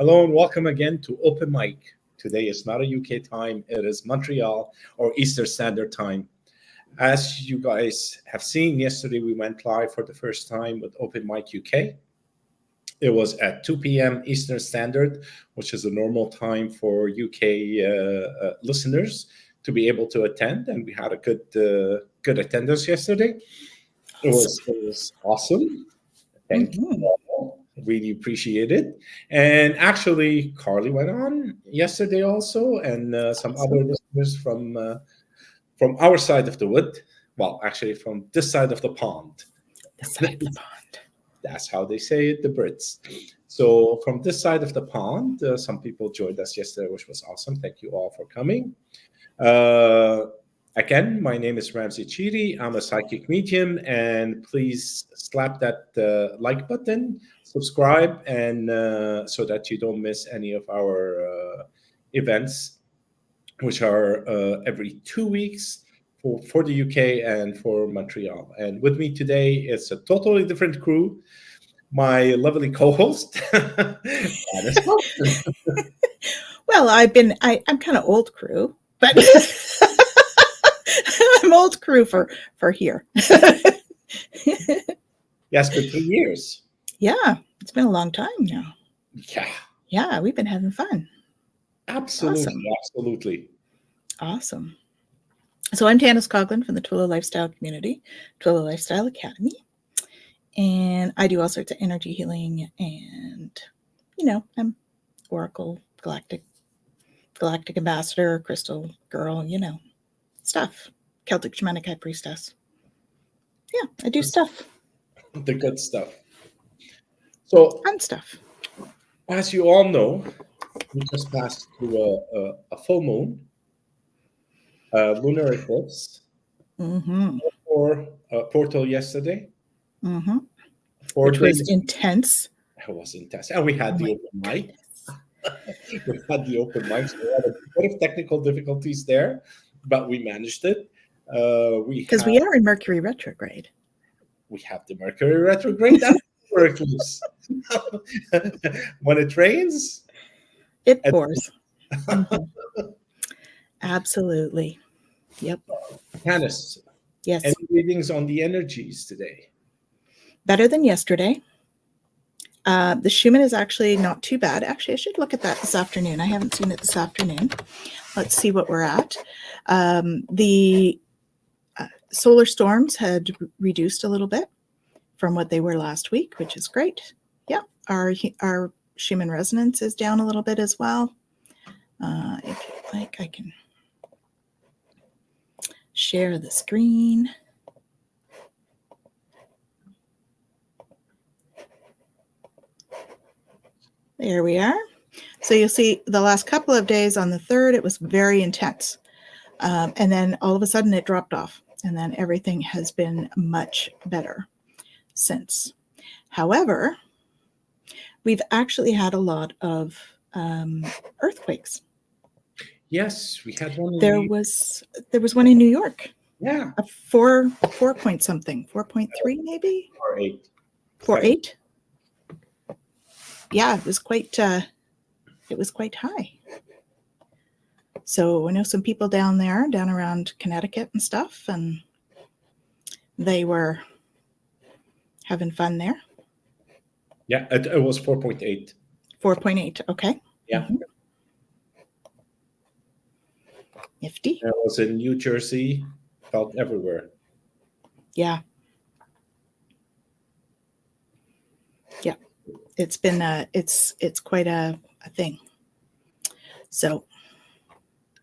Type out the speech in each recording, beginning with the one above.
Hello and welcome again to Open Mic. Today is not a UK time, it is Montreal or Eastern Standard Time. As you guys have seen, yesterday we went live for the first time with Open Mic UK. It was at 2 p.m. Eastern Standard, which is a normal time for UK listeners to be able to attend, and we had a good attendance yesterday. It was awesome. Thank you all. Really appreciate it. And actually, Carly went on yesterday also, and some other listeners from our side of the wood. Well, actually, from this side of the pond. This side of the pond. That's how they say it, the Brits. So from this side of the pond, some people joined us yesterday, which was awesome. Thank you all for coming. Again, my name is Ramzi Cheety. I'm a psychic medium, and please slap that like button, subscribe, and so that you don't miss any of our events, which are every 2 weeks for the UK and for Montreal. And with me today, it's a totally different crew. My lovely co-host, Well, I'm kind of old crew, but I'm old crew for here. Yes, for 3 years. Yeah, it's been a long time now. Yeah, we've been having fun. Absolutely, absolutely. Awesome. So I'm Tanis Coughlin from the Twillo Lifestyle Community, Twillo Lifestyle Academy. And I do all sorts of energy healing and, I'm Oracle, Galactic Ambassador, Crystal Girl, stuff. Celtic Shamanic High Priestess. Yeah, I do stuff. The good stuff. So, fun stuff. As you all know, we just passed through a full moon, a lunar eclipse, or a portal yesterday. Which was intense. It was intense. And we had the open mic. We had the open mic. So we had a bit of technical difficulties there, but we managed it. Because we are in Mercury retrograde. We have the Mercury retrograde and the eclipse. When it rains, it pours. Absolutely. Yep. Tanis, yes. Any readings on the energies today? Better than yesterday. The Schumann is actually not too bad. Actually, I should look at that this afternoon. I haven't seen it this afternoon. Let's see what we're at. The solar storms had reduced a little bit from what they were last week, which is great. Yeah, our Schumann resonance is down a little bit as well. If you like, I can share the screen. There we are. So you'll see the last couple of days on the 3rd, it was very intense. And then all of a sudden it dropped off. And then everything has been much better since. However, we've actually had a lot of earthquakes. Yes, we had one. There was one in New York. Yeah. A 4 point something, 4.3 maybe? 4.8. 4.8? Yeah, it was quite high. So I know some people down around Connecticut and stuff, and they were having fun there. Yeah, it was 4.8. 4.8, okay. Yeah. Nifty. It was in New Jersey, felt everywhere. Yeah. Yeah. It's been it's quite a thing. So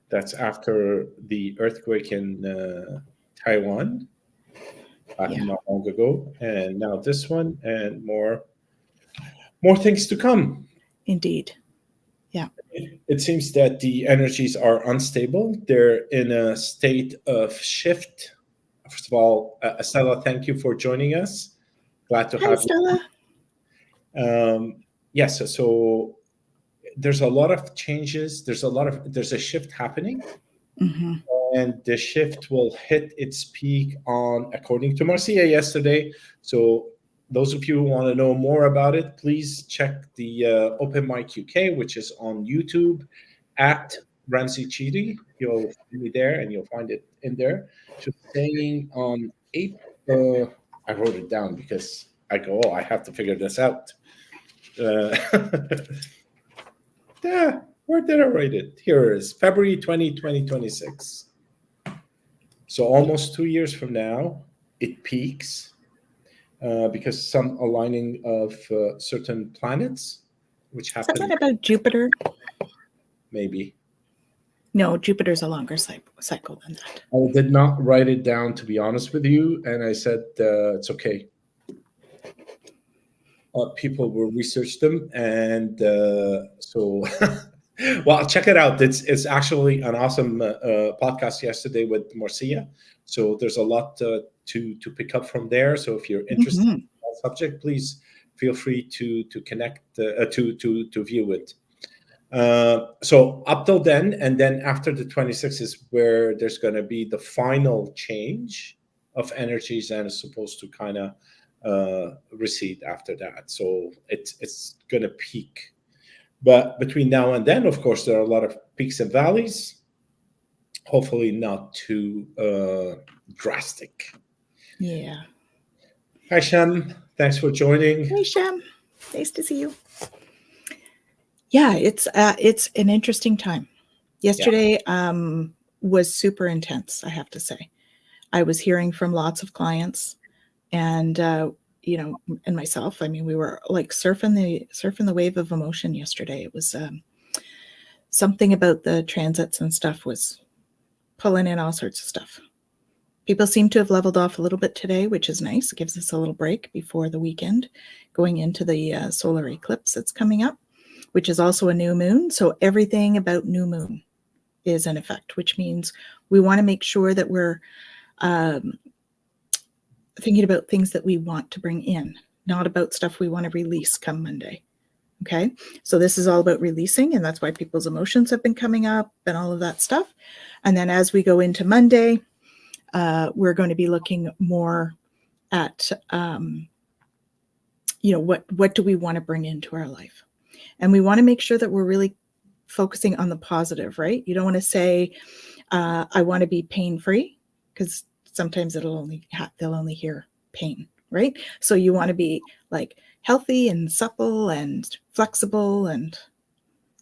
that's after the earthquake in Taiwan not long ago, and now this one, and more things to come. Indeed. Yeah. It seems that the energies are unstable. They're in a state of shift. First of all, Estella, thank you for joining us. Glad to have Stella. you. Yes, so there's a lot of changes. There's a shift happening. And the shift will hit its peak on, according to Marcia yesterday. So those of you who want to know more about it, please check the Open Mic UK, which is on YouTube at Ramzi Cheety. You'll find me there, and you'll find it in there. Just saying on 8th, I wrote it down because I go, oh, I have to figure this out. Yeah, where did I write it? Here it is, February 20, 2026. So almost 2 years from now, it peaks because some aligning of certain planets, which happen. Something about Jupiter? Maybe. No, Jupiter's a longer cycle than that. I did not write it down, to be honest with you, and I said it's okay. People will research them, and so well, check it out. It's actually an awesome podcast yesterday with Marcia. So there's a lot to pick up from there. So if you're interested in that subject, please feel free to connect to view it. So up till then, and then after the 26th is where there's going to be the final change of energies, and it's supposed to kind of recede after that. So it's going to peak. But between now and then, of course, there are a lot of peaks and valleys. Hopefully not too drastic. Yeah. Hi, Shem. Thanks for joining. Hey, Shem. Nice to see you. Yeah, it's an interesting time. Yesterday was super intense, I have to say. I was hearing from lots of clients, and and myself. I mean, we were like surfing the wave of emotion yesterday. It was something about the transits and stuff was pulling in all sorts of stuff. People seem to have leveled off a little bit today, which is nice. It gives us a little break before the weekend, going into the solar eclipse that's coming up, which is also a new moon. So everything about new moon is in effect, which means we want to make sure that we're thinking about things that we want to bring in, not about stuff we want to release come Monday. Okay, so this is all about releasing, and that's why people's emotions have been coming up and all of that stuff. And then as we go into Monday, we're going to be looking more at, what do we want to bring into our life? And we want to make sure that we're really focusing on the positive, right? You don't want to say, I want to be pain-free, because sometimes they'll only hear pain, right? So you want to be like healthy and supple and flexible, and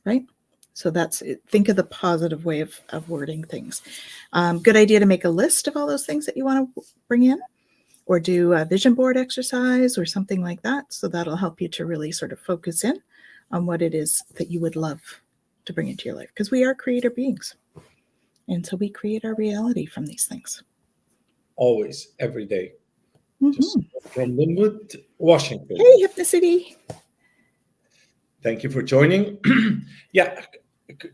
right. So that's it. Think of the positive way of wording things. Good idea to make a list of all those things that you want to bring in, or do a vision board exercise or something like that. So that'll help you to really sort of focus in on what it is that you would love to bring into your life, because we are creator beings. And so we create our reality from these things. Always, every day. Just from Linwood, Washington. Hey, Hypnocity. Thank you for joining. Yeah,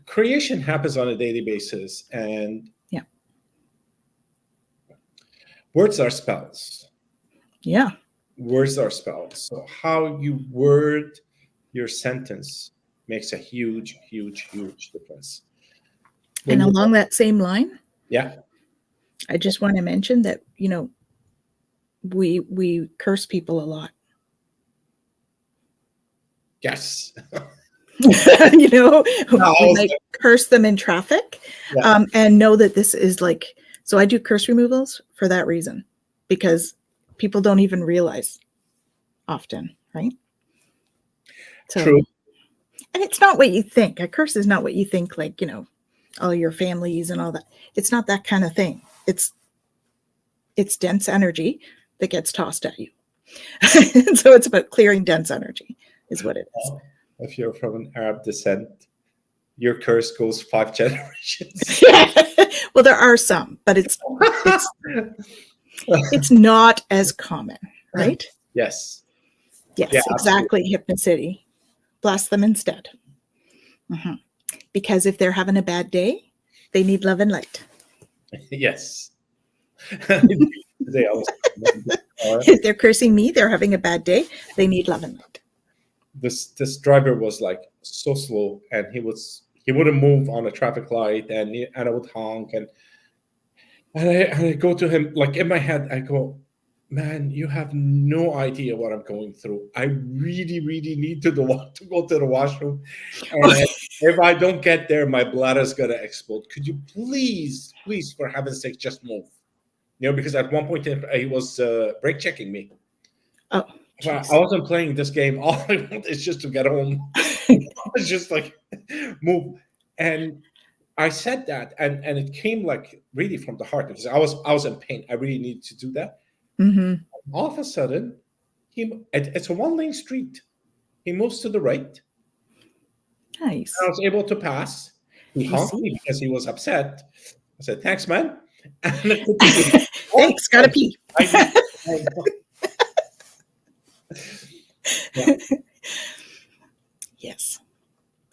creation happens on a daily basis, and words are spells. Yeah. Words are spells. So how you word your sentence makes a huge, huge, huge difference. And along that same line, I just want to mention that, we curse people a lot. Yes. We might curse them in traffic, and know that this is like, so I do curse removals for that reason, because people don't even realize often, right? So, true. And it's not what you think. A curse is not what you think, like, all your families and all that. It's not that kind of thing. It's dense energy that gets tossed at you. So it's about clearing dense energy is what it is. If you're from an Arab descent, your curse goes 5 generations. Well, there are some, but it's not as common, right? Yes. Yes, yeah, exactly. Hypnocity. Bless them instead. Because if they're having a bad day, they need love and light. Yes. If they're cursing me, they're having a bad day, they need love and light. This driver was like so slow, and he wouldn't move on a traffic light, and I would honk, and I go to him, like in my head, I go, man, you have no idea what I'm going through. I really, really need to go to the washroom, and if I don't get there, my bladder's gonna explode. Could you please, please, for heaven's sake, just move? Because at one point he was brake checking me. Oh, Well, I wasn't playing this game. All I want is just to get home. It's just like move. And I said that, and it came like really from the heart because I was in pain. I really needed to do that. Mm-hmm. All of a sudden, it's a one-lane street. He moves to the right. Nice. I was able to pass. He You honked see? me because he was upset. I said, "Thanks, man." And Thanks, gotta pee. I- Yeah. Yes,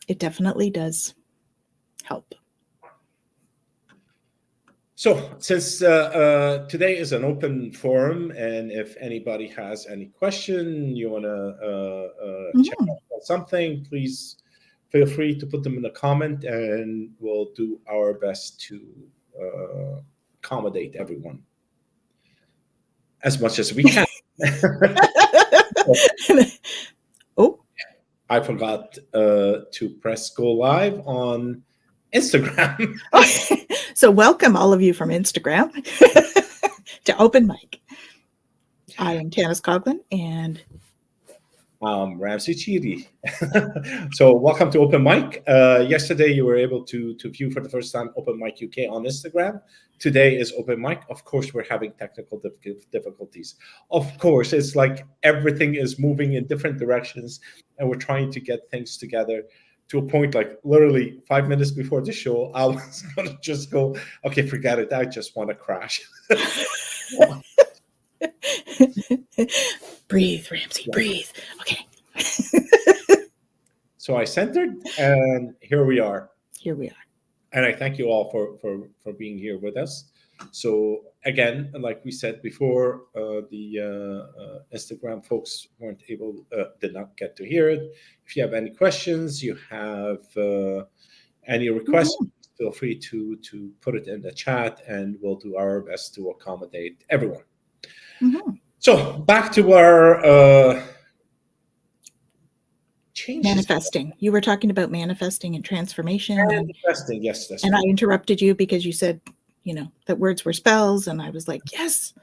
it definitely does help. So, since today is an open forum, and if anybody has any question, you want to check out something, please feel free to put them in a comment, and we'll do our best to accommodate everyone as much as we can. Oh, I forgot to press go live on Instagram. so welcome all of you from Instagram to Open Mic. I am Tanis Coughlin, and Ramzi Cheety. So welcome to Open Mic. Yesterday you were able to view for the first time Open Mic UK on Instagram. Today is Open Mic. Of course, we're having technical difficulties. Of course, it's like everything is moving in different directions, and we're trying to get things together to a point like literally 5 minutes before the show, I was going to just go, okay, forget it. I just want to crash. breathe, Ramzi, breathe. Okay. So I centered, and here we are. Here we are. And I thank you all for being here with us. So again, like we said before, the Instagram folks did not get to hear it. If you have any questions, you have any requests, feel free to put it in the chat, and we'll do our best to accommodate everyone. So back to our changes. Manifesting. You were talking about manifesting and transformation. Manifesting, yes. That's and right. I interrupted you because you said, that words were spells, and I was like, yes.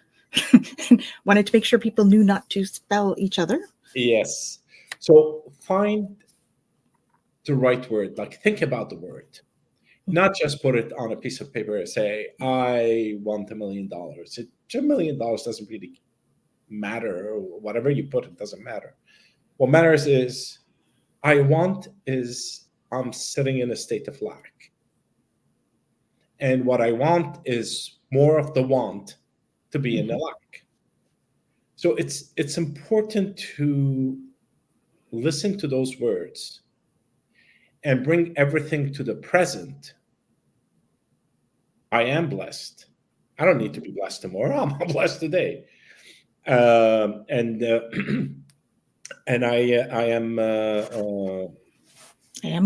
Wanted to make sure people knew not to spell each other. Yes. So find the right word. Like, think about the word. Not just put it on a piece of paper and say, I want $1 million. $1 million doesn't really matter. Whatever you put, it doesn't matter. What matters is I'm sitting in a state of lack. And what I want is more of the want to be in the lack. So it's important to listen to those words and bring everything to the present. I am blessed. I don't need to be blessed tomorrow. I'm blessed today. And I am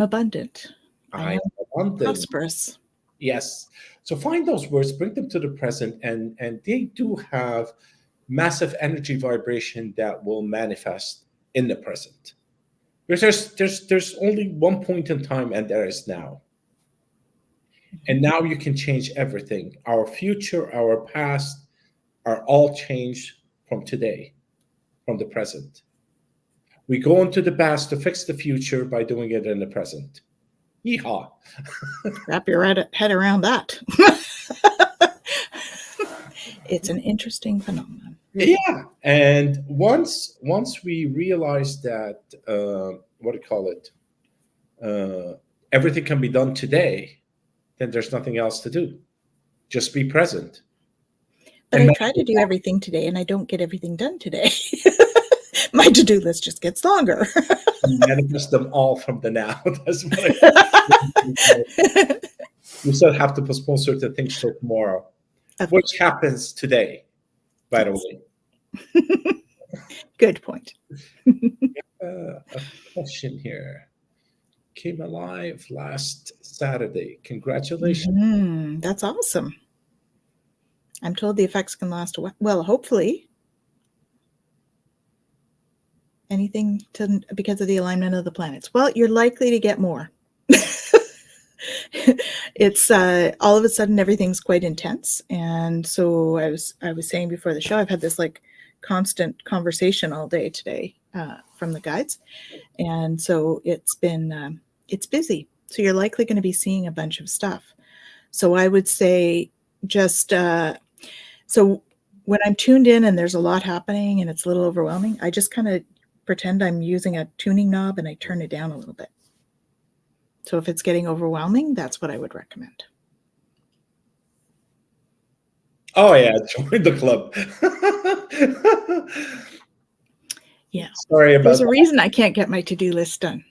abundant. I am abundant. Prosperous. Yes. So find those words, bring them to the present, and they do have massive energy vibration that will manifest in the present. Because there's only one point in time, and there is now. And now you can change everything. Our future, our past are all changed from today, from the present. We go into the past to fix the future by doing it in the present. Yeehaw. Wrap your head around that. It's an interesting phenomenon. Yeah. And once we realize that, everything can be done today, then there's nothing else to do. Just be present. But I try to do everything today, and I don't get everything done today. My to-do list just gets longer. Manifest them all from the now. That's what you still have to postpone certain things till tomorrow, which happens today, by the way. Good point. A question here. Came alive last Saturday. Congratulations. That's awesome. I'm told the effects can last a while. Well, hopefully. anything because of the alignment of the planets? Well, you're likely to get more. It's all of a sudden everything's quite intense, and so I was saying before the show, I've had this like constant conversation all day today from the guides, and so it's been it's busy. So you're likely going to be seeing a bunch of stuff. So I would say just so when I'm tuned in and there's a lot happening and it's a little overwhelming, I just kind of pretend I'm using a tuning knob and I turn it down a little bit. So if it's getting overwhelming, that's what I would recommend. Oh yeah, join the club. Yeah. Sorry about There's a that. reason I can't get my to-do list done.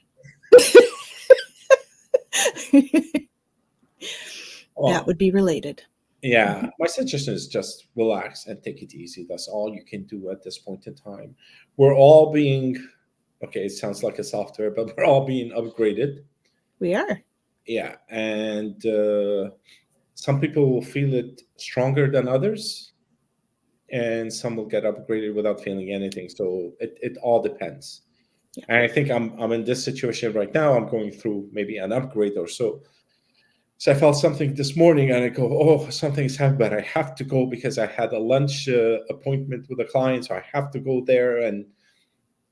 That would be related. Yeah, my suggestion is just relax and take it easy. That's all you can do at this point in time. We're all being, okay, it sounds like a software, but we're all being upgraded. We are. Yeah, and some people will feel it stronger than others, and some will get upgraded without feeling anything. So it all depends. Yeah. And I think I'm in this situation right now. I'm going through maybe an upgrade or so. So I felt something this morning, and I go, "Oh, something's happened, but I have to go because I had a lunch appointment with a client, so I have to go there." And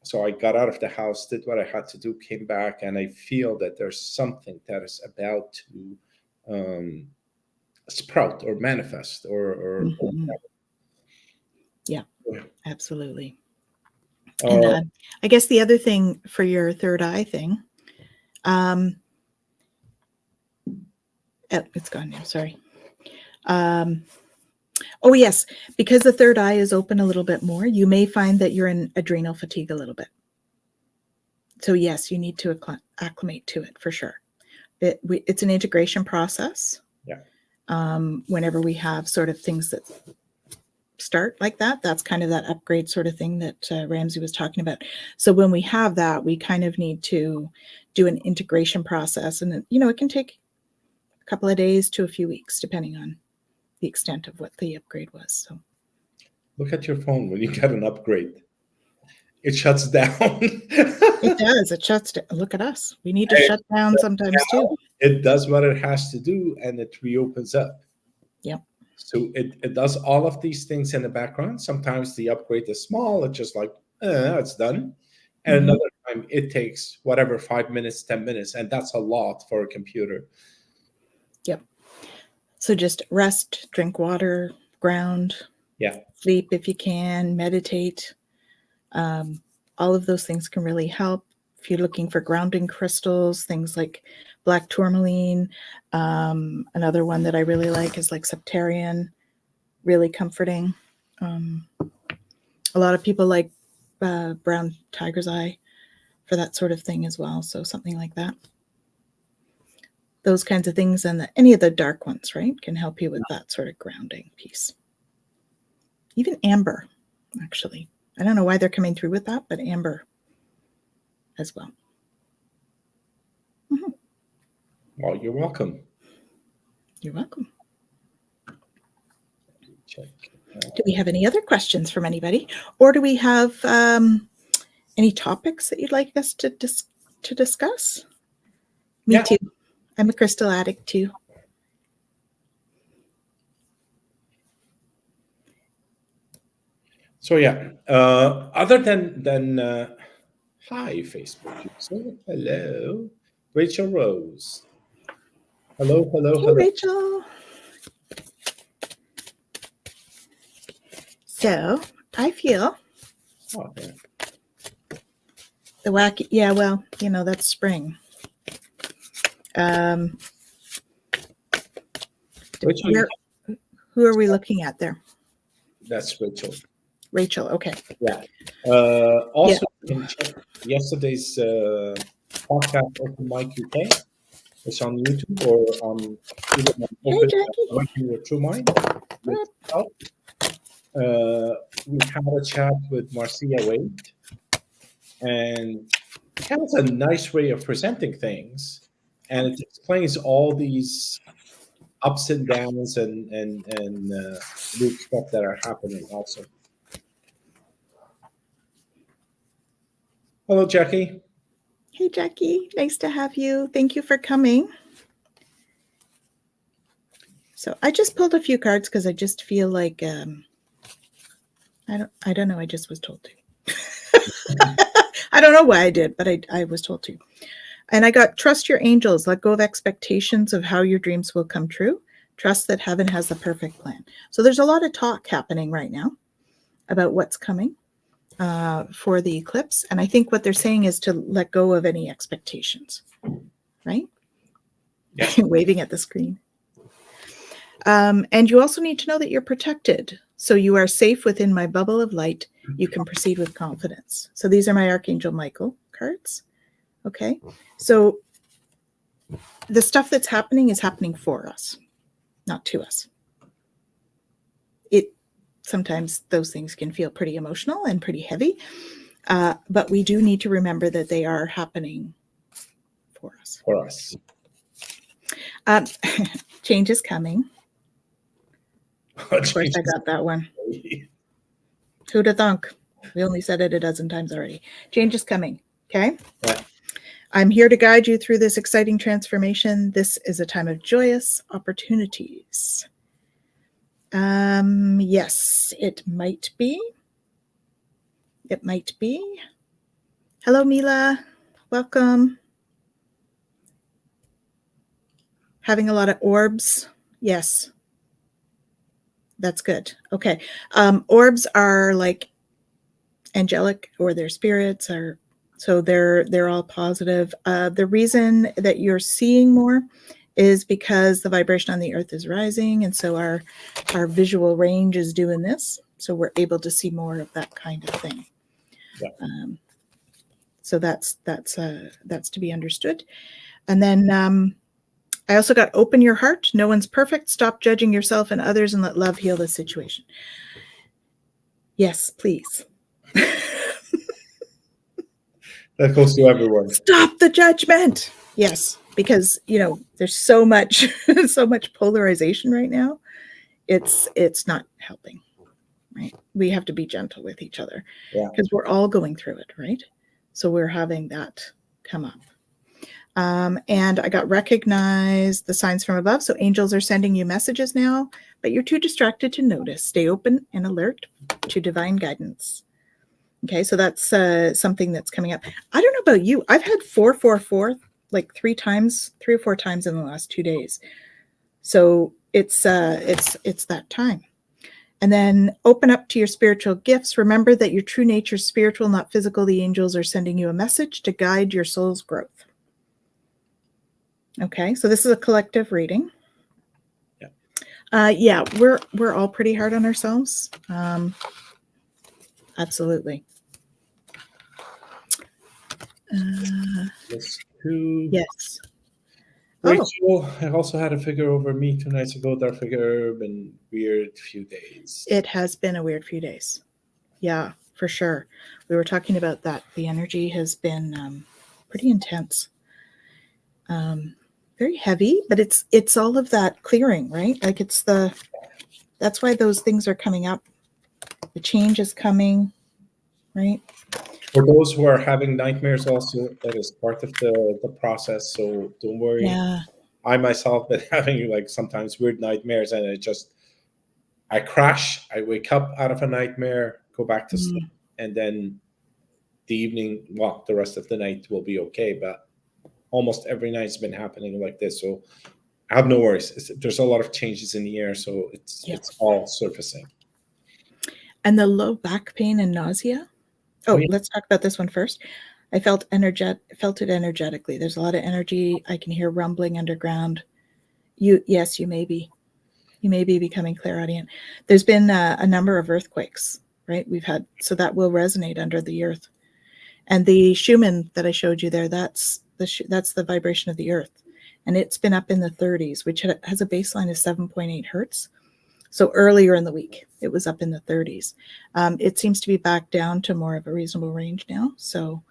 so I got out of the house, did what I had to do, came back, and I feel that there's something that is about to sprout or manifest or Yeah, absolutely. uh, And I guess the other thing for your third eye thing, it's gone now, sorry. Oh yes, because the third eye is open a little bit more, you may find that you're in adrenal fatigue a little bit. So yes, you need to acclimate to it for sure. It's an integration process. Yeah. Whenever we have sort of things that start like that, that's kind of that upgrade sort of thing that Ramzi was talking about. So when we have that, we kind of need to do an integration process, and it can take a couple of days to a few weeks, depending on the extent of what the upgrade was. So look at your phone when you get an upgrade. It shuts down. it does. It shuts down. Look at us. We need to shut down sometimes too. It does what it has to do, and it reopens up. Yep. So it does all of these things in the background. Sometimes the upgrade is small. It's just like, it's done. And another time it takes whatever, 5 minutes, 10 minutes. And that's a lot for a computer. Yep. So just rest, drink water, ground. Yeah. Sleep if you can, meditate. All of those things can really help. If you're looking for grounding crystals, things like black tourmaline. Another one that I really like is like septarian, really comforting. A lot of people like brown tiger's eye for that sort of thing as well. So something like that. Those kinds of things, and any of the dark ones, right, can help you with that sort of grounding piece. Even amber, actually. I don't know why they're coming through with that, but amber as well. Mm-hmm. Well, you're welcome. You're welcome. Check. Do we have any other questions from anybody? Or do we have any topics that you'd like us to discuss? Me too. I'm a crystal addict too. So yeah, other than hi Facebook user, hello, Rachel Rose. Hello. Hey, Rachel. So I feel the wacky. Yeah, well, that's spring. Rachel, who are we looking at there? That's Rachel. Rachel, okay. Yeah. Also, you can check yesterday's podcast, Open Mic UK. It's on YouTube or on either Working with True Mind. We had a chat with Marcia Wade, and it has a nice way of presenting things, and it explains all these ups and downs and loop stuff that are happening also. Hello, Jackie. Hey, Jackie. Nice to have you. Thank you for coming. So I just pulled a few cards because I just feel like I don't know. I just was told to. I don't know why I did, but I was told to. And I got trust your angels, let go of expectations of how your dreams will come true. Trust that heaven has the perfect plan. So there's a lot of talk happening right now about what's coming for the eclipse. And I think what they're saying is to let go of any expectations, right? Yeah. Waving at the screen. And you also need to know that you're protected. So you are safe within my bubble of light. You can proceed with confidence. So these are my Archangel Michael cards. Okay. So the stuff that's happening is happening for us, not to us. Sometimes those things can feel pretty emotional and pretty heavy, but we do need to remember that they are happening for us. For us. Change is coming. Of course, I got that one. Who'd have thunk? We only said it a dozen times already. Change is coming. Okay. Yeah. I'm here to guide you through this exciting transformation. This is a time of joyous opportunities. Yes, it might be. It might be. Hello, Mila. Welcome. Having a lot of orbs. Yes. That's good. Okay. Orbs are like angelic, or their spirits are, so they're all positive. The reason that you're seeing more is because the vibration on the earth is rising, and so our visual range is doing this, so we're able to see more of that kind of thing. Yeah. So that's to be understood. And then I also got open your heart. No one's perfect. Stop judging yourself and others and let love heal the situation. Yes, please. That goes to everyone. Stop the judgment. Yes, because there's so much polarization right now. It's not helping, right? We have to be gentle with each other because we're all going through it, right? So we're having that come up. And I got recognize the signs from above. So angels are sending you messages now, but you're too distracted to notice. Stay open and alert to divine guidance. Okay, so that's something that's coming up. I don't know about you. I've had 444 like 3 or 4 times in the last 2 days. So it's that time. And then open up to your spiritual gifts. Remember that your true nature is spiritual, not physical. The angels are sending you a message to guide your soul's growth. Okay, so this is a collective reading. Yeah, we're all pretty hard on ourselves. Absolutely. Yes. Rachel, I also had a figure over me 2 nights ago. That figure been weird few days. It has been a weird few days. Yeah, for sure. We were talking about that. The energy has been pretty intense. Very heavy, but it's all of that clearing, right? Like that's why those things are coming up. The change is coming, right? For those who are having nightmares also, that is part of the process. So don't worry. Yeah. I myself been having like sometimes weird nightmares, and I crash, I wake up out of a nightmare, go back to sleep, and then the evening, well, the rest of the night will be okay. But almost every night's been happening like this. So I have no worries. There's a lot of changes in the air, so it's all surfacing. And the low back pain and nausea. Let's talk about this one first. I felt it energetically. There's a lot of energy. I can hear rumbling underground. You may be becoming clairaudient. There's been a number of earthquakes, right? So that will resonate under the earth. And the Schumann that I showed you there, that's the vibration of the earth. And it's been up in the 30s, which has a baseline of 7.8 hertz. So earlier in the week, it was up in the 30s. It seems to be back down to more of a reasonable range now. So,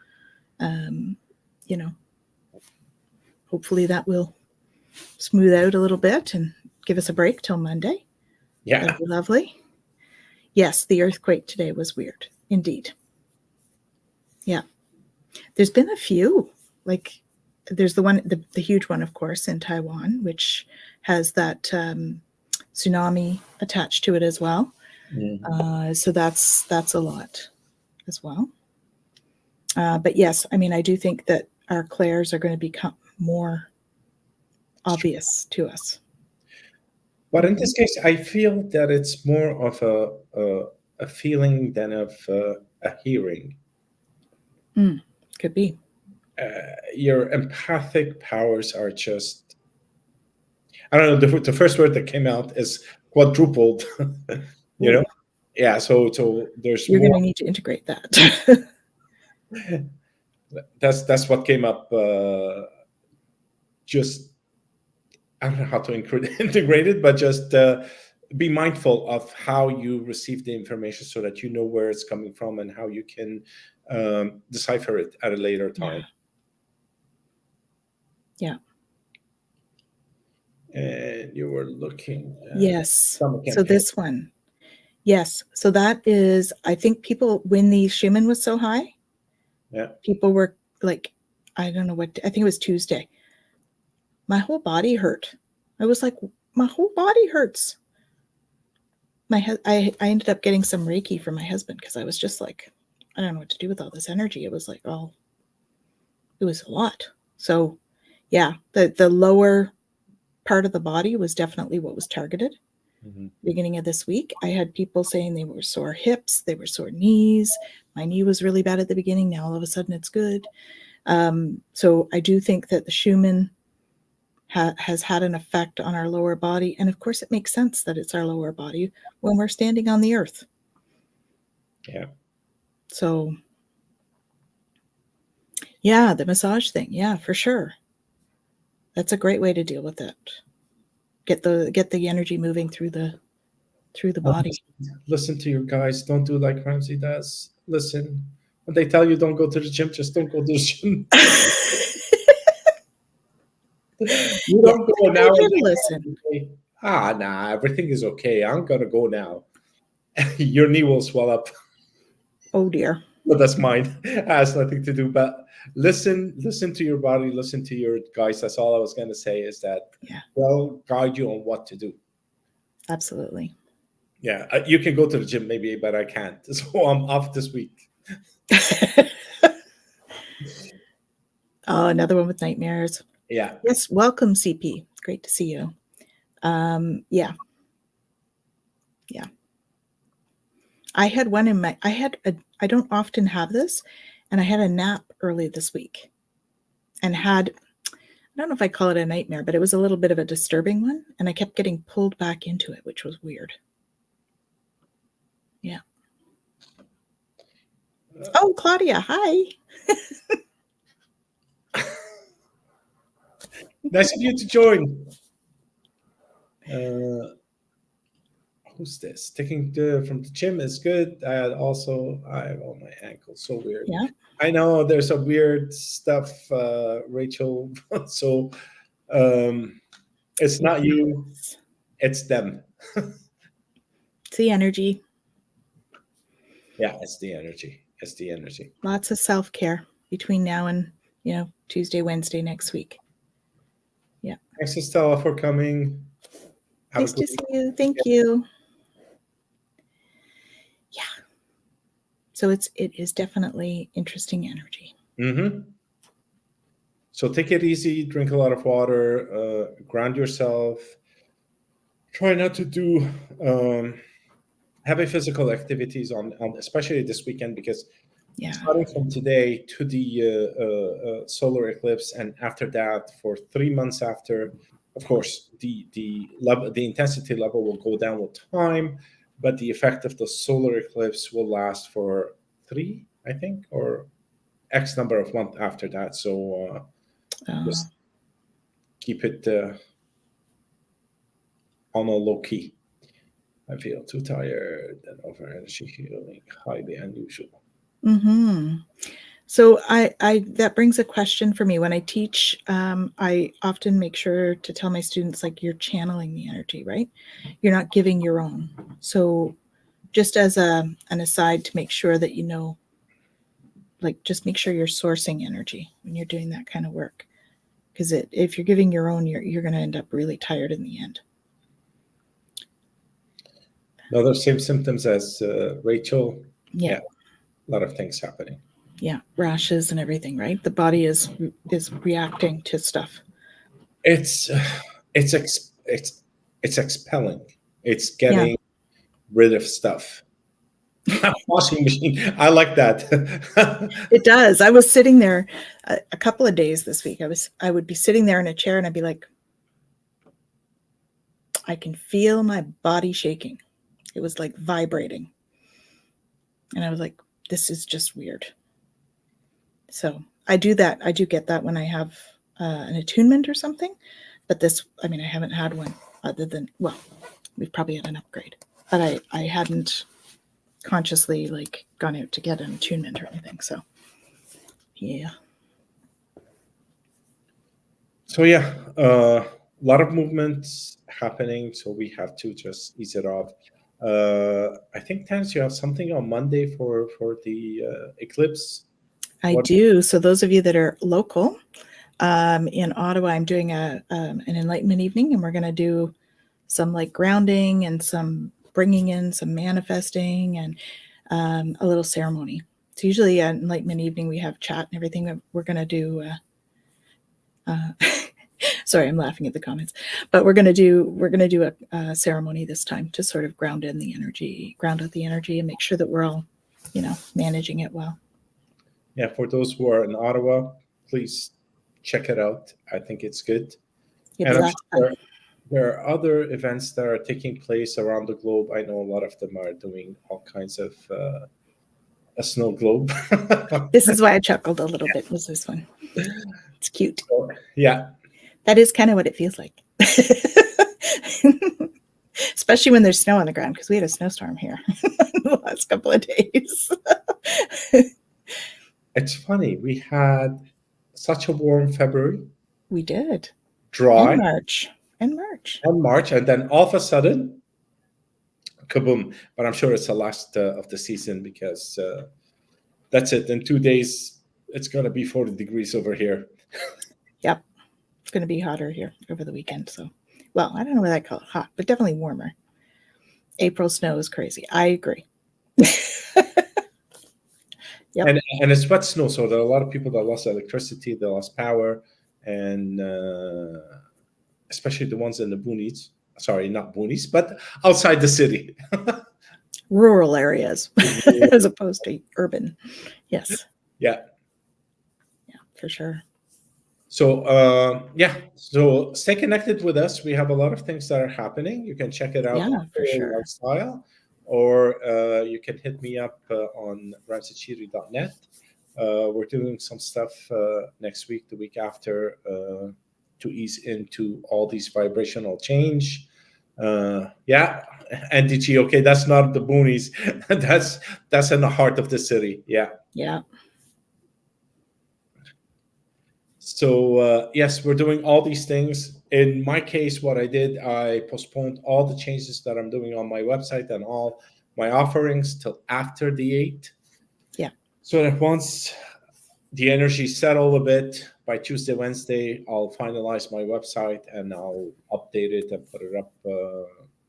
hopefully that will smooth out a little bit and give us a break till Monday. Yeah. That'd be lovely. Yes, the earthquake today was weird, indeed. Yeah. There's been a few, like there's the one, the huge one, of course, in Taiwan, which has that tsunami attached to it as well. So that's a lot as well. But yes, I mean, I do think that our clairs are going to become more obvious to us. But in this case, I feel that it's more of a feeling than of a hearing. Could be. Your empathic powers are just, I don't know, the first word that came out is quadrupled, you know? Yeah, so there's You're more. going to need to integrate that. That's what came up. Just, I don't know how to integrate it, but just be mindful of how you receive the information so that you know where it's coming from and how you can decipher it at a later time. Yeah. And you were looking at yes. So this one. Yes. So that is, I think people, when the Schumann was so high, people were like, I don't know what, I think it was Tuesday. My whole body hurt. I was like, my whole body hurts. I ended up getting some Reiki from my husband because I was just like, I don't know what to do with all this energy. It was like, oh, it was a lot. So yeah, the lower part of the body was definitely what was targeted. Beginning of this week, I had people saying they were sore hips, they were sore knees. My knee was really bad at the beginning. Now all of a sudden it's good. So I do think that the Schumann has had an effect on our lower body. And of course, it makes sense that it's our lower body when we're standing on the earth. Yeah. So, yeah, the massage thing. Yeah, for sure. That's a great way to deal with it. Get the energy moving through the body. Listen to your guys. Don't do like Ramzi does. Listen. When they tell you don't go to the gym, just don't go to the gym. You don't go now. Listen. Nah, everything is okay. I'm gonna go now. Your knee will swell up. Oh dear. But that's mine. It has nothing to do. But listen to your body. Listen to your guys. That's all I was gonna say. Is that they'll guide you on what to do. Absolutely. Yeah, you can go to the gym maybe, but I can't. So I'm off this week. Oh, another one with nightmares. Yeah. Yes. Welcome, CP. Great to see you. Yeah. I had one in my, I don't often have this, and I had a nap early this week and had, I don't know if I call it a nightmare, but it was a little bit of a disturbing one. And I kept getting pulled back into it, which was weird. Yeah. Oh, Claudia. Hi. Nice of you to join. Who's this? Taking from the gym is good. I have on my ankle. So weird. Yeah. I know there's a weird stuff, Rachel. So it's not you, it's them. It's the energy. Yeah, it's the energy. It's the energy. Lots of self-care between now and, Tuesday, Wednesday next week. Yeah. Thanks, Estella, for coming. Nice to see you. Thank you. Yeah. So it is definitely interesting energy. So take it easy, drink a lot of water, ground yourself. Try not to do heavy physical activities on especially this weekend, because starting from today to the solar eclipse, and after that for 3 months after, of course, the intensity level will go down with time, but the effect of the solar eclipse will last for 3, I think, or X number of months after that. So just keep it on a low key. I feel too tired and over energy, feeling highly unusual. So I that brings a question for me. When I teach, I often make sure to tell my students, like, you're channeling the energy, right? You're not giving your own. So just as an aside, to make sure that like just make sure you're sourcing energy when you're doing that kind of work, because if you're giving your own, you're going to end up really tired in the end. No, the same symptoms as Rachel. Yeah. A lot of things happening. Yeah, rashes and everything, right? The body is reacting to stuff. It's expelling. It's getting rid of stuff. Washing machine. I like that. It does. I was sitting there a couple of days this week. I would be sitting there in a chair and I'd be like, I can feel my body shaking. It was like vibrating. And I was like, this is just weird. So I do that. I do get that when I have an attunement or something. But this, I mean, I haven't had one other than, well, we've probably had an upgrade. But I hadn't consciously like gone out to get an attunement or anything. So, yeah. So, yeah, a lot of movements happening. So we have to just ease it off. I think, Tans, you have something on Monday for the eclipse. I do. So those of you that are local in Ottawa, I'm doing an enlightenment evening, and we're going to do some like grounding and some bringing in some manifesting and a little ceremony. So usually at enlightenment evening we have chat and everything. We're going to do. Sorry, I'm laughing at the comments, but we're going to do a ceremony this time to sort of ground out the energy, and make sure that we're all, managing it well. Yeah, for those who are in Ottawa, please check it out. I think it's good. And I'm sure there are other events that are taking place around the globe. I know a lot of them are doing all kinds of a snow globe. This is why I chuckled a little bit, was this one. It's cute. So, yeah. That is kind of what it feels like. Especially when there's snow on the ground, because we had a snowstorm here the last couple of days. It's funny. We had such a warm February. We did. Dry. In March. And then all of a sudden, kaboom. But I'm sure it's the last of the season, because that's it. In 2 days, it's going to be 40 degrees over here. Yep. It's going to be hotter here over the weekend. So, well, I don't know what I call it, hot, but definitely warmer. April snow is crazy. I agree. Yep. And it's wet snow, so there are a lot of people that lost electricity, they lost power, and especially the ones in the boonies. Sorry, not boonies, but outside the city. Rural areas as opposed to urban. Yes. Yeah. Yeah, for sure. So, so stay connected with us. We have a lot of things that are happening. You can check it out on for sure. Lifestyle, or you can hit me up on ramzicheety.net. We're doing some stuff next week, the week after, to ease into all these vibrational change. NDG, okay, that's not the boonies. that's in the heart of the city. Yeah. So, yes, we're doing all these things. In my case, what I did, I postponed all the changes that I'm doing on my website and all my offerings till after the 8th. Yeah. So that once the energy settle a bit, by Tuesday, Wednesday, I'll finalize my website and I'll update it and put it up.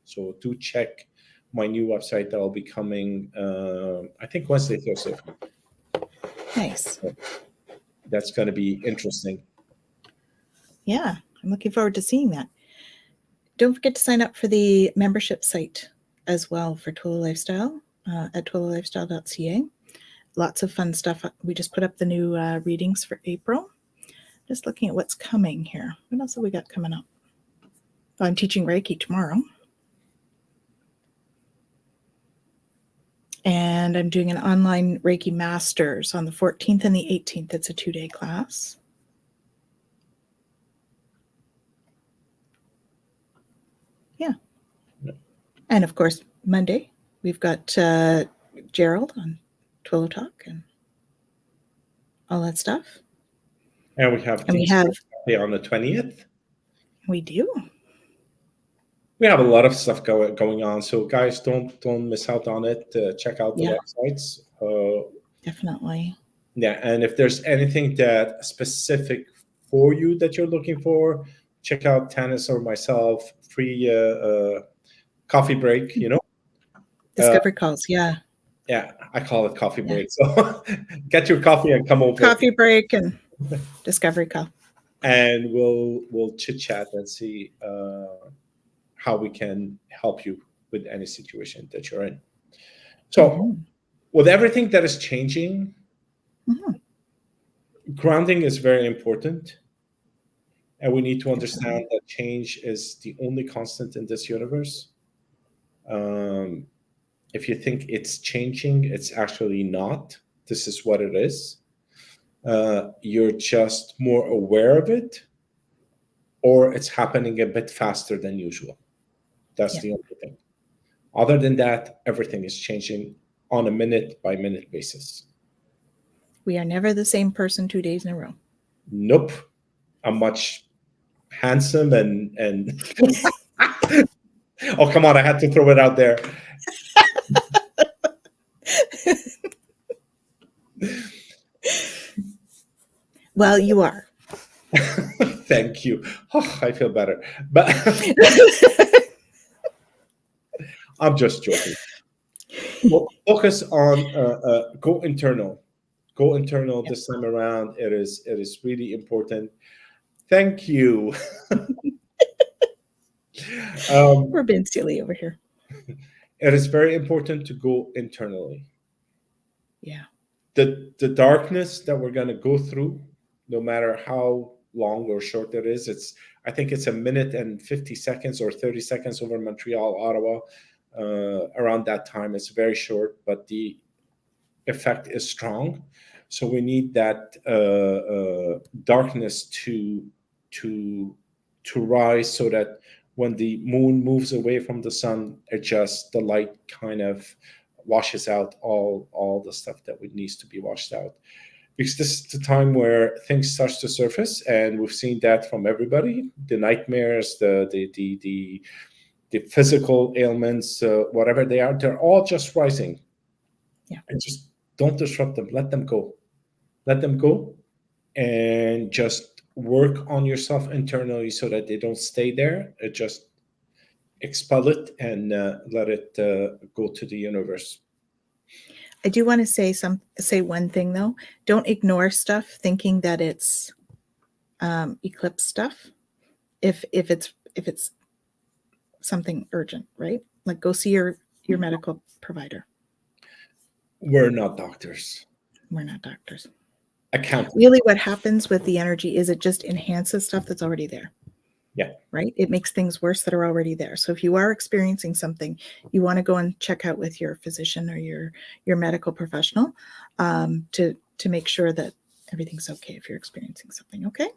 So do check my new website that will be coming, I think Wednesday, Thursday. Nice. So that's going to be interesting. Yeah, I'm looking forward to seeing that. Don't forget to sign up for the membership site as well for Total Lifestyle at totallifestyle.ca. Lots of fun stuff. We just put up the new readings for April. Just looking at what's coming here. What else have we got coming up? Well, I'm teaching Reiki tomorrow. And I'm doing an online Reiki Masters on the 14th and the 18th. It's a 2-day class. Yeah. And of course, Monday, we've got Gerald on Twillo Talk and all that stuff. And we have on the 20th. We do. We have a lot of stuff going on. So guys, don't miss out on it. Check out the websites. Definitely. Yeah, and if there's anything that specific for you that you're looking for, check out Tanis or myself. Free coffee break. Discovery calls. Yeah. Yeah, I call it coffee Yeah. break. So get your coffee and come over, Coffee break and discovery call. and we'll chit chat and see how we can help you with any situation that you're in. So with everything that is changing, grounding is very important. And we need to understand that change is the only constant in this universe. If you think it's changing, it's actually not. This is what it is. You're just more aware of it, or it's happening a bit faster than usual. That's the only thing. Other than that, everything is changing on a minute by minute basis. We are never the same person 2 days in a row. Nope. I'm much handsome and oh, come on, I had to throw it out there. Well, you are. Thank you. Oh, I feel better. But I'm just joking. Well, focus on go internal. Go internal this time around. It is really important. Thank you. We're being silly over here. It is very important to go internally. Yeah. The darkness that we're going to go through, no matter how long or short it is, I think it's a minute and 50 seconds or 30 seconds over Montreal, Ottawa. Around that time, it's very short, but the effect is strong. So we need that darkness to rise, so that when the moon moves away from the sun, the light kind of washes out all the stuff that needs to be washed out. Because this is the time where things start to surface, and we've seen that from everybody: the nightmares, the physical ailments, whatever they are, they're all just rising. Yeah. And just don't disrupt them. Let them go. Let them go, and just work on yourself internally so that they don't stay there. Just expel it and let it go to the universe. I do want to say one thing though. Don't ignore stuff thinking that it's eclipse stuff. If it's something urgent, right? Like go see your medical provider. We're not doctors. We're not doctors. Accountants. Really, what happens with the energy is it just enhances stuff that's already there. Yeah. Right? It makes things worse that are already there. So if you are experiencing something, you want to go and check out with your physician or your medical professional to make sure that everything's okay if you're experiencing something. Okay.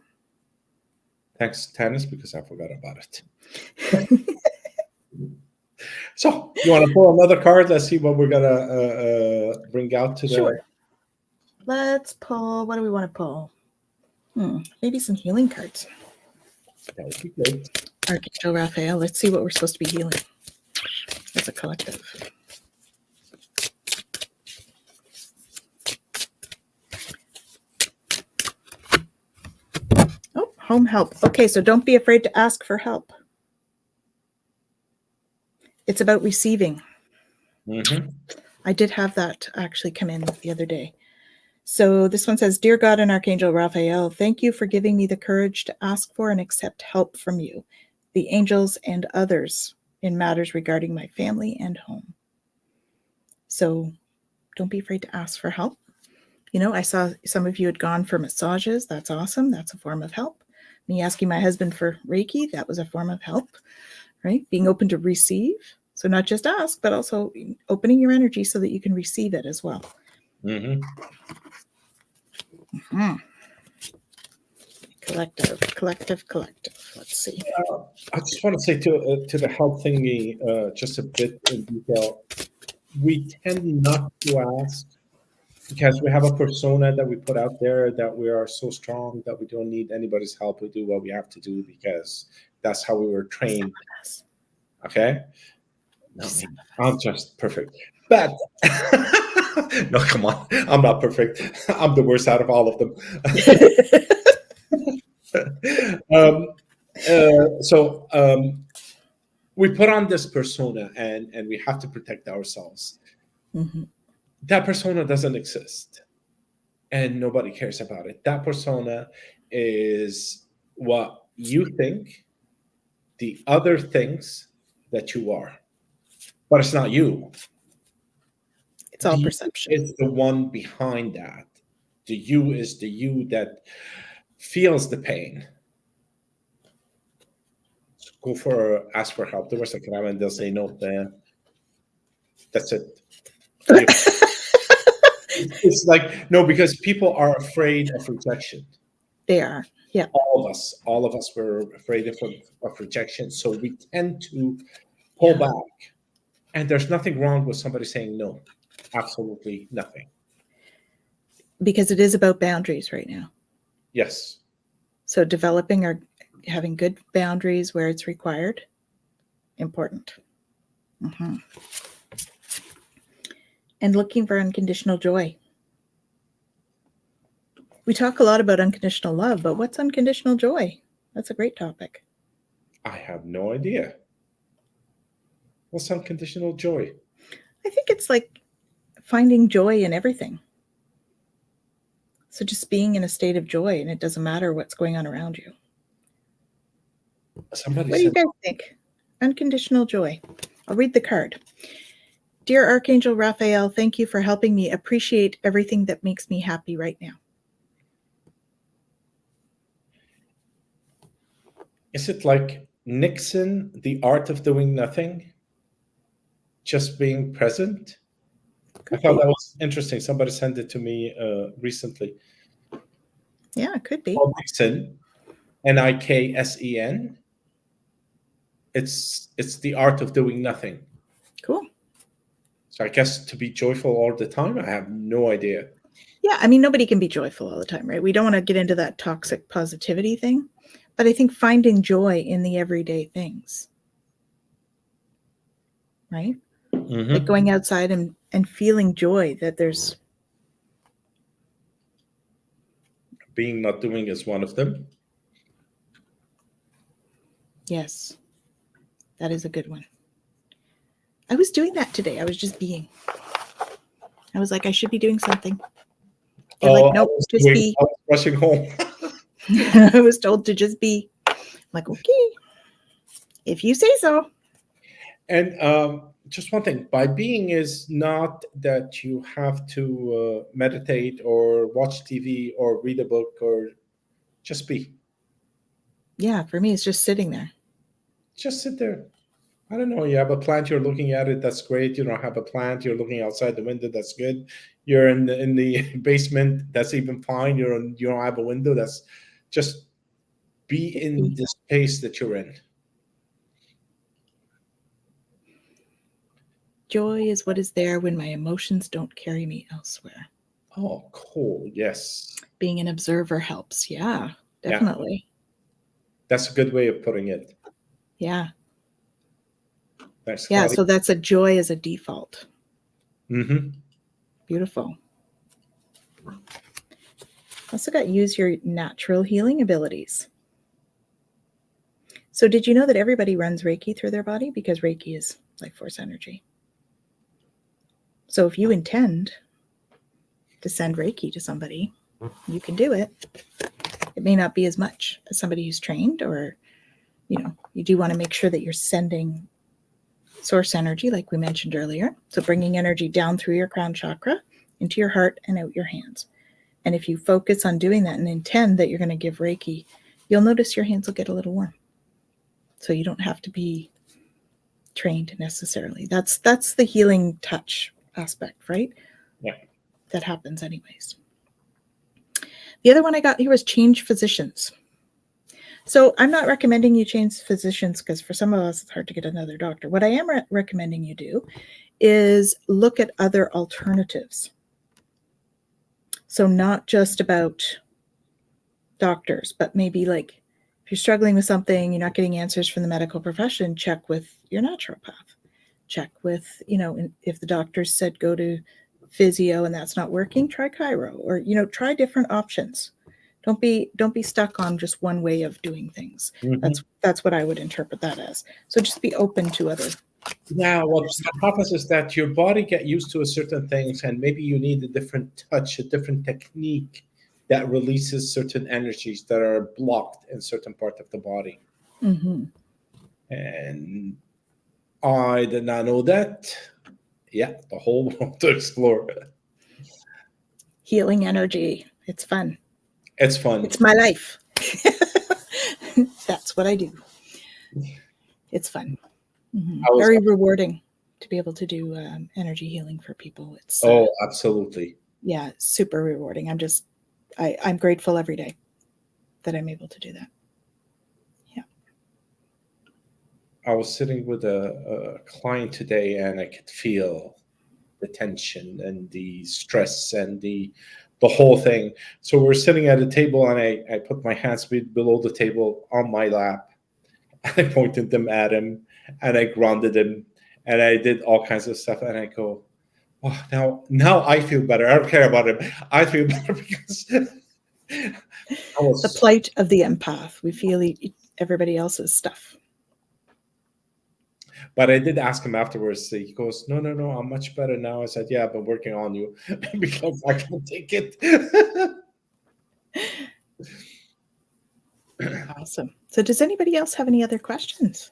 Thanks, Tanis, because I forgot about it. So you want to pull another card? Let's see what we're gonna bring out to Sure. Let's pull. What do we want to pull? Maybe some healing cards. That would be great. Archangel Raphael. Let's see what we're supposed to be healing as a collective. Oh, home help. Okay, so don't be afraid to ask for help. It's about receiving. Mm-hmm. I did have that actually come in the other day. So this one says, Dear God and Archangel Raphael, thank you for giving me the courage to ask for and accept help from you, the angels and others in matters regarding my family and home. So don't be afraid to ask for help. You know, I saw some of you had gone for massages. That's awesome. That's a form of help. Me asking my husband for Reiki, that was a form of help, right? Being open to receive. So not just ask, but also opening your energy so that you can receive it as well. Mm-hmm. Mm-hmm. Collective. Let's see. I just want to say to the help thingy, just a bit in detail. We tend not to ask because we have a persona that we put out there that we are so strong that we don't need anybody's help. We do what we have to do because that's how we were trained. Okay? No, I'm just perfect. But no, come on, I'm not perfect. I'm the worst out of all of them. um, so we put on this persona, and we have to protect ourselves. Mhm. That persona doesn't exist, and nobody cares about it. That persona is what you think the other things that you are, but it's not you. It's all The you perception. is the one behind that. The you is the you that feels the pain. Go for ask for help. The worst that can happen, they'll say no. Then that's it. You, it's like no, because people are afraid of rejection. They are. Yeah. All of us were afraid of rejection, so we tend to pull Yeah. back. And there's nothing wrong with somebody saying no. Absolutely nothing. Because it is about boundaries right now. Yes. So developing or having good boundaries where it's required, important. Mhm. And looking for unconditional joy. We talk a lot about unconditional love, but what's unconditional joy? That's a great topic. I have no idea. What's unconditional joy? I think it's like finding joy in everything. So just being in a state of joy, and it doesn't matter what's going on around you. Somebody What do you said, guys think? Unconditional joy. I'll read the card. Dear Archangel Raphael, thank you for helping me appreciate everything that makes me happy right now. is it like Nixon, the art of doing nothing, just being present? I Could thought be. that was interesting. Somebody sent it to me recently. Yeah, it could be. Called Nixon, Niksen. It's the art of doing nothing. Cool. So I guess to be joyful all the time, I have no idea. Yeah, I mean, nobody can be joyful all the time, right? We don't want to get into that toxic positivity thing, but I think finding joy in the everyday things, right? Like going outside and feeling joy that there's, Being not doing is one of them. yes, that is a good one. I was doing that today. I was just being. I was like, I should be doing something. They're Oh, like, nope, just be. I was rushing home. I was told to just be. I'm like, okay, if you say so. And just one thing, by being is not that you have to meditate or watch TV or read a book or just be. Yeah, for me, it's just sitting there. Just sit there. I don't know. You have a plant, you're looking at it. That's great. You don't have a plant, you're looking outside the window. That's good. You're in the basement. That's even fine. You don't have a window. That's just be Just in be. the space that you're in. Joy is what is there when my emotions don't carry me elsewhere. Oh, cool. Yes. Being an observer helps. Yeah, Yeah. definitely. That's a good way of putting it. Yeah. Thanks, Yeah. Claudia. So that's a joy as a default. Mm-hmm. Beautiful. Also got use your natural healing abilities. So did you know that everybody runs Reiki through their body? Because Reiki is life force energy. So if you intend to send Reiki to somebody, you can do it. It may not be as much as somebody who's trained, or, you do want to make sure that you're sending source energy, like we mentioned earlier. So bringing energy down through your crown chakra into your heart and out your hands. And if you focus on doing that and intend that you're going to give Reiki, you'll notice your hands will get a little warm. So you don't have to be trained necessarily. That's the healing touch aspect, right? Yeah. That happens anyways. The other one I got here was change physicians. So I'm not recommending you change physicians because for some of us, it's hard to get another doctor. What I am recommending you do is look at other alternatives. So not just about doctors, but maybe like if you're struggling with something, you're not getting answers from the medical profession, check with your naturopath. check with, if the doctor said go to physio and that's not working, try chiro, or, try different options. Don't be stuck on just one way of doing things. Mhm. That's what I would interpret that as. So just be open to other. Yeah, what happens is that your body get used to a certain things, and maybe you need a different touch, a different technique that releases certain energies that are blocked in certain part of the body. Mm-hmm. And I did not know that. Yeah, the whole world to explore. Healing energy. It's fun. It's fun. It's my life. That's what I do. It's fun. Mm-hmm. Very rewarding to be able to do energy healing for people. It's absolutely. Yeah, super rewarding. I'm grateful every day that I'm able to do that. Yeah. I was sitting with a client today, and I could feel the tension and the stress and the whole thing. So we're sitting at a table, and I put my hands below the table on my lap, and I pointed them at him, and I grounded him, and I did all kinds of stuff, and I go, oh, now I feel better. I don't care about him. I feel better because the plight of the empath. We feel everybody else's stuff. But I did ask him afterwards. He goes, no, I'm much better now. I said, yeah, I've been working on you because I can't take it. Awesome. So does anybody else have any other questions?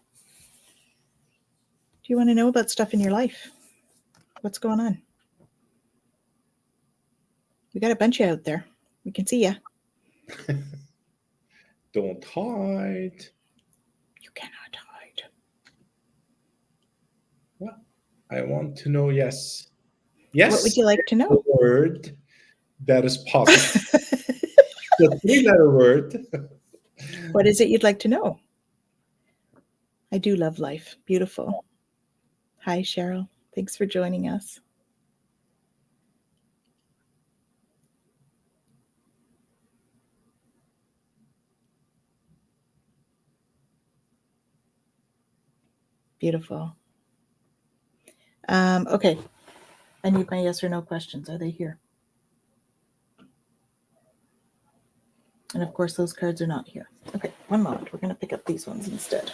Do you want to know about stuff in your life? What's going on? We got a bunch of you out there. We can see you. Don't hide. You cannot hide. Well, I want to know, yes. Yes. What would you like to know? A word that is possible. The 3-letter word. What is it you'd like to know? I do love life. Beautiful. Hi, Cheryl. Thanks for joining us. Beautiful. Okay. I need my yes or no questions. Are they here? And of course, those cards are not here. Okay, one moment. We're going to pick up these ones instead.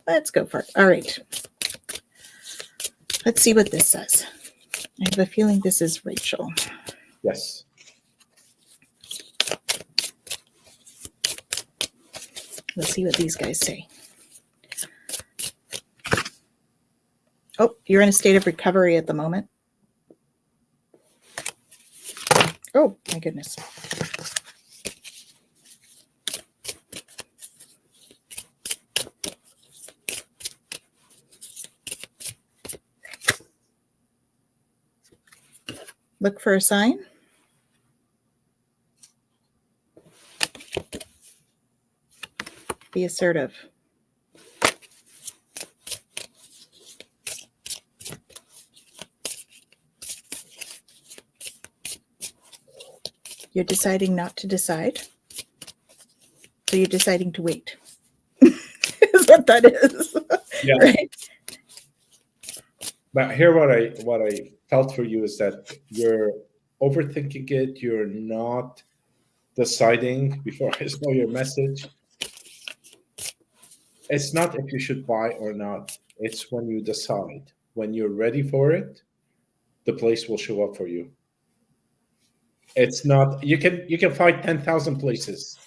Let's go for it. All right. Let's see what this says. I have a feeling this is Rachel. Yes. Let's see what these guys say. Oh, you're in a state of recovery at the moment. Oh, my goodness. Look for a sign. Be assertive. You're deciding not to decide. So you're deciding to wait. Is what that is. Yeah. Right? But here, what I felt for you is that you're overthinking it. You're not deciding before I saw your message. It's not if you should buy or not. It's when you decide. When you're ready for it, the place will show up for you. It's not you can find 10,000 places,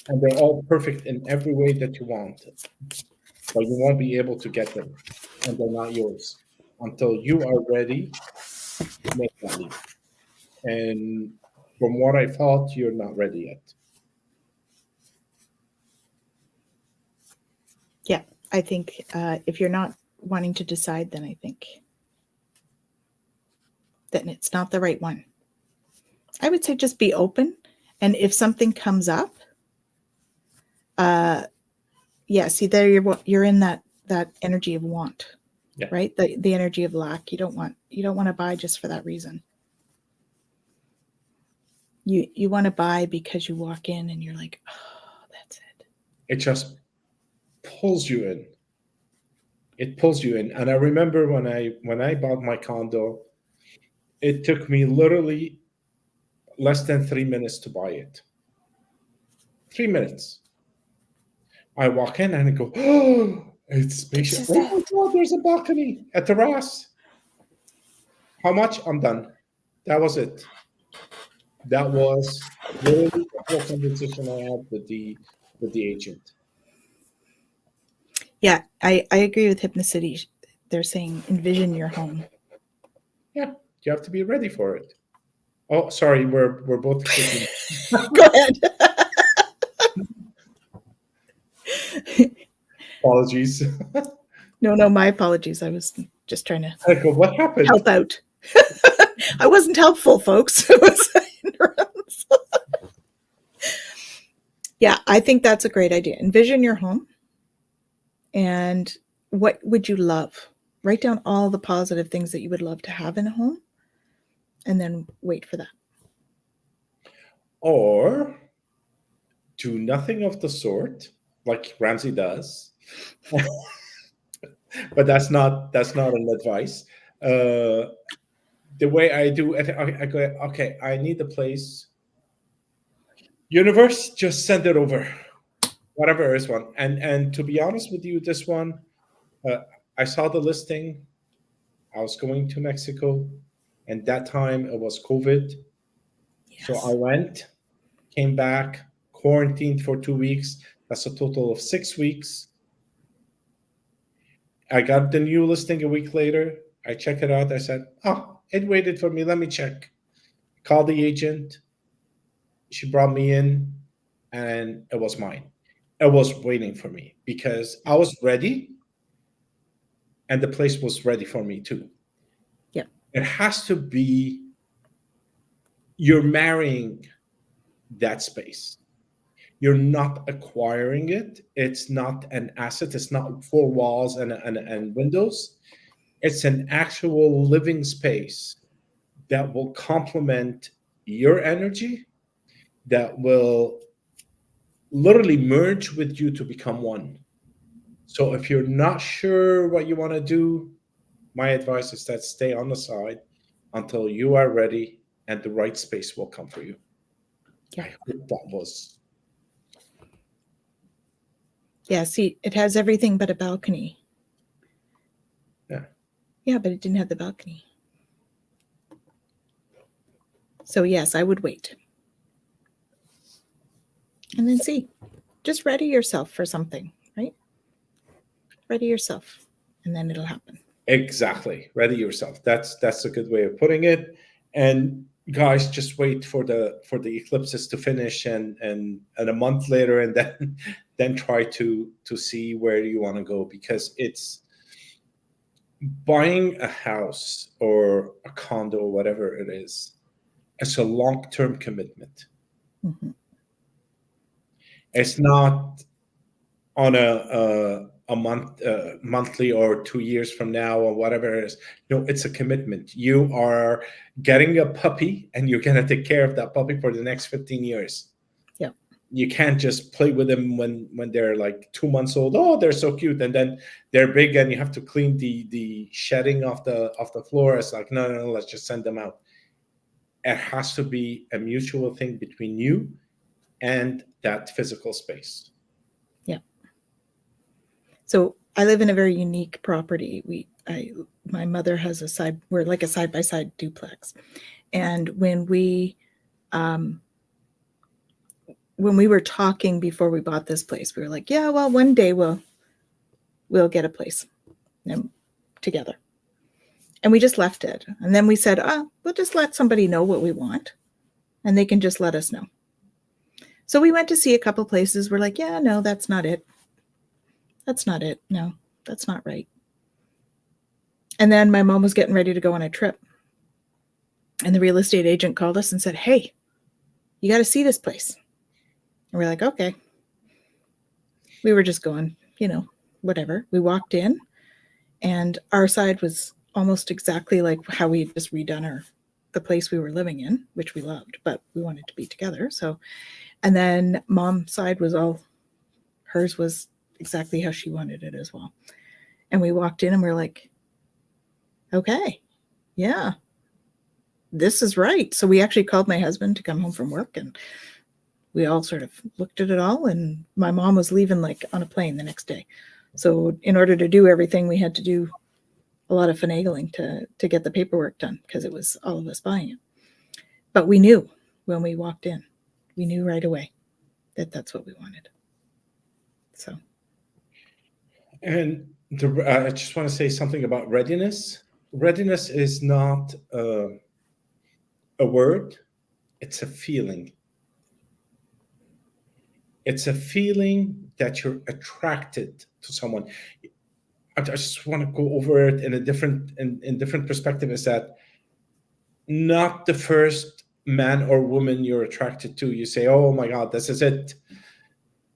and they're all perfect in every way that you want, but you won't be able to get them, and they're not yours until you are ready to make that leap. And from what I felt, you're not ready yet. Yeah, I think if you're not wanting to decide, then I think that it's not the right one. I would say just be open, and if something comes up, see there you're in that energy of want, Yeah. right? The energy of lack. You don't want to buy just for that reason. You want to buy because you walk in and you're like, oh, that's it. It just pulls you in. It pulls you in. And I remember when I bought my condo, it took me literally less than 3 minutes to buy it. 3 minutes. I walk in and I go, oh, it's It's spacious. just Oh that. my God, there's a balcony, a terrace. How much? I'm done. That was it. That was literally the whole conversation I had with the agent. Yeah, I agree with Hypnocity. They're saying envision your home. Yeah, you have to be ready for it. Oh, sorry, we're both clicking. Go ahead. Apologies. No, my apologies. I was just trying to I go, what happened? help out. I wasn't helpful, folks. It was ignorance. Yeah, I think that's a great idea. Envision your home and what would you love? Write down all the positive things that you would love to have in a home and then wait for that. Or do nothing of the sort, like Ramsey does. But that's not an advice. The way I do it, I go, okay, I need the place. Universe, just send it over, whatever is one. And to be honest with you, this one, uh, I saw the listing. I was going to Mexico, and that time it was COVID. So I Yes. went, came back, quarantined for 2 weeks. That's a total of 6 weeks. I got the new listing a week later. I check it out. I said, oh, it waited for me. Let me check. Called the agent. She brought me in, and it was mine. It was waiting for me because I was ready, and the place was ready for me too. Yeah. It has to be you're marrying that space. You're not acquiring it. It's not an asset. It's not four walls and windows. It's an actual living space that will complement your energy, that will literally merge with you to become one. So if you're not sure what you want to do, my advice is that stay on the side until you are ready and the right space will come for you. Yeah. I hope that was. Yeah, see, it has everything but a balcony. Yeah. Yeah, but it didn't have the balcony. So yes, I would wait. And then see. Just ready yourself for something, right? Ready yourself, and then it'll happen. Exactly. Ready yourself. That's a good way of putting it. And guys, just wait for the eclipses to finish and a month later, and then then try to see where you want to go, because it's buying a house or a condo or whatever it is. It's a long-term commitment. Mm-hmm. It's not on a month, monthly, or 2 years from now, or whatever it is. No, it's a commitment. You are getting a puppy, and you're going to take care of that puppy for the next 15 years. Yeah. You can't just play with them when they're like 2 months old. Oh, they're so cute, and then they're big, and you have to clean the shedding off the floor. It's like, no, let's just send them out. It has to be a mutual thing between you and that physical space. Yeah. So I live in a very unique property. My mother has we're like a side-by-side duplex. And when we were talking before we bought this place, we were like, yeah, well, one day we'll get a place together. And we just left it. And then we said, we'll just let somebody know what we want, and they can just let us know. So we went to see a couple places. We're like, yeah, no, that's not it. That's not it. No, that's not right. And then my mom was getting ready to go on a trip. And the real estate agent called us and said, hey, you got to see this place. And we're like, okay. We were just going, whatever. We walked in, and our side was almost exactly like how we had just redone the place we were living in, which we loved, but we wanted to be together. So, and then mom's side was hers was exactly how she wanted it as well. And we walked in and we're like, okay, yeah, this is right. So we actually called my husband to come home from work, and we all sort of looked at it all. And my mom was leaving like on a plane the next day. So in order to do everything, we had to do a lot of finagling to get the paperwork done, because it was all of us buying it. But we knew when we walked in, we knew right away that that's what we wanted. So. And I just want to say something about readiness. Readiness is not a word, it's a feeling. It's a feeling that you're attracted to someone. I just want to go over it in a different perspective. Is that not the first man or woman you're attracted to? You say, "Oh my God, this is it.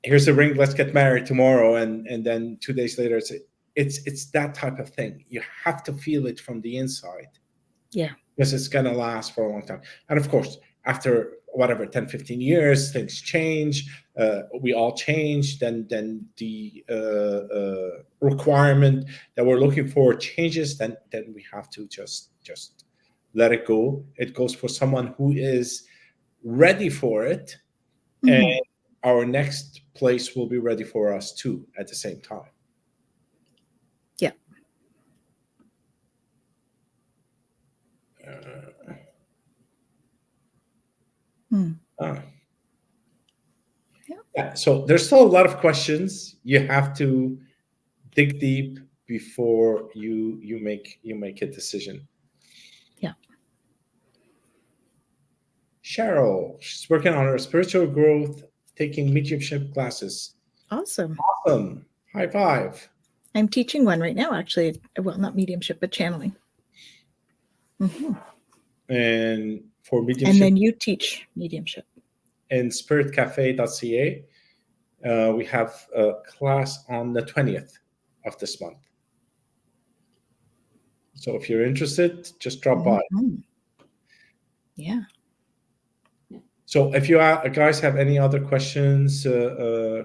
Here's a ring. Let's get married tomorrow." And then 2 days later, it's that type of thing. You have to feel it from the inside. Yeah. Because it's going to last for a long time. And of course, after whatever 10, 15 years, things change. We all change. Then the requirement that we're looking for changes. Then we have to just let it go. It goes for someone who is ready for it, and our next place will be ready for us too at the same time. Yeah. Yeah, so there's still a lot of questions. You have to dig deep before you make a decision. Yeah. Cheryl, she's working on her spiritual growth, taking mediumship classes. Awesome. High five. I'm teaching one right now, actually. Well, not mediumship, but channeling. And for mediumship, and then you teach mediumship. In spiritcafe.ca, we have a class on the 20th of this month. So if you're interested, just drop by. Yeah. So if you guys have any other questions,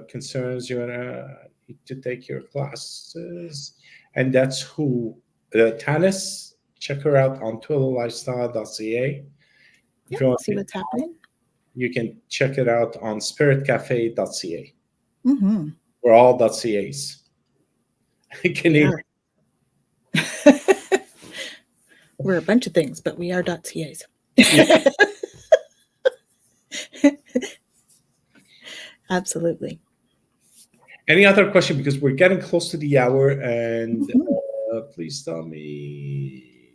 concerns, you need to take your classes. And that's who, Tanis, check her out on twillowlifestyle.ca. If you want to see what's happening, you can check it out on spiritcafe.ca. We're all .cas. Can you? We're a bunch of things, but we are .cas. Yeah. Absolutely. Any other question? Because we're getting close to the hour, and please tell me.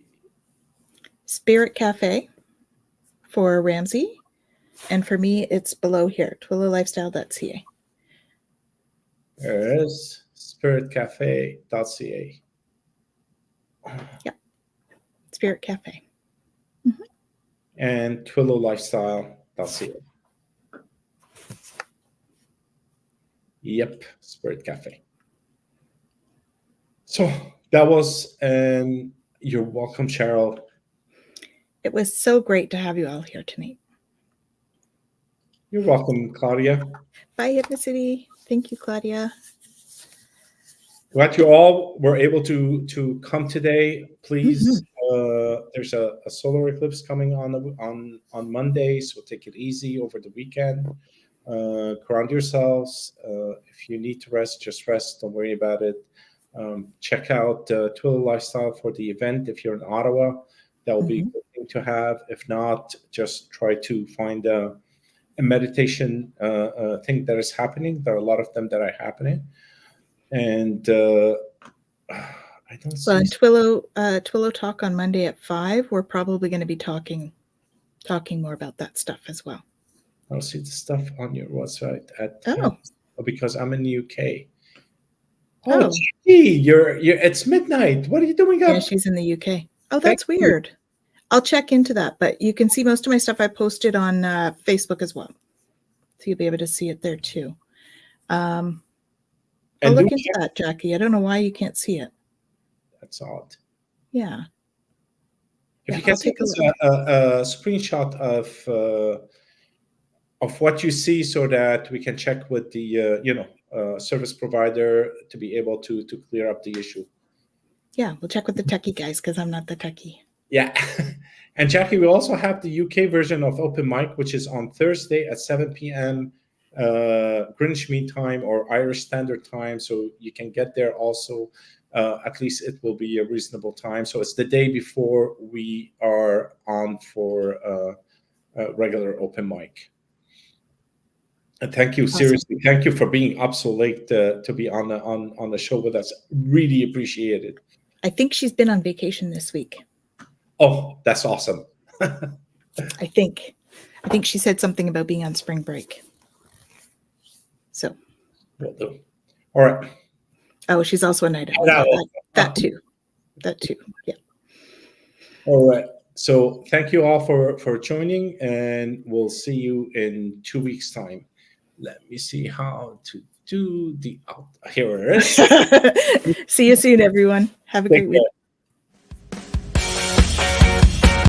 Spirit Cafe for Ramzi, and for me, it's below here, twillowlifestyle.ca. There is spiritcafe.ca. Yep. Spirit Cafe. And twillowlifestyle.ca. Yep, Spirit Cafe. So that was, you're welcome, Cheryl. It was so great to have you all here tonight. You're welcome, Claudia. Bye, Ethnicity. Thank you, Claudia. Glad you all were able to come today. Please, there's a solar eclipse coming on Monday, so take it easy over the weekend. Ground yourselves. If you need to rest, just rest. Don't worry about it. Check out Twillo Lifestyle for the event. If you're in Ottawa, that will be a good thing to have. If not, just try to find a meditation thing that is happening. There are a lot of them that are happening. And I don't see. Well, in Twillo Talk on Monday at 5, we're probably going to be talking more about that stuff as well. I'll see the stuff on your website at because I'm in the UK. Oh, gee, you're it's midnight. What are you doing up? Yeah, she's in the UK. Oh, that's weird. I'll check into that, but you can see most of my stuff I posted on Facebook as well, so you'll be able to see it there too. I'll look into that, Jackie. I don't know why you can't see it. That's odd. Yeah. If you can take a screenshot of what you see, so that we can check with the service provider to be able to clear up the issue. Yeah, we'll check with the techie guys because I'm not the techie. Yeah. And Jackie, we also have the UK version of Open Mic, which is on Thursday at 7 p.m. Greenwich Mean Time or Irish Standard Time. So you can get there also. At least it will be a reasonable time. So it's the day before we are on for regular Open Mic. And thank you, seriously. Awesome. Thank you for being up so late to be on the show with us. Really appreciate it. I think she's been on vacation this week. Oh, that's awesome. I think she said something about being on spring break. So. Will do. All right. Oh, she's also a night owl. That too. Yeah. All right. So thank you all for joining, and we'll see you in 2 weeks' time. Let me see how to do the here it is. See you soon, everyone. Have a great week.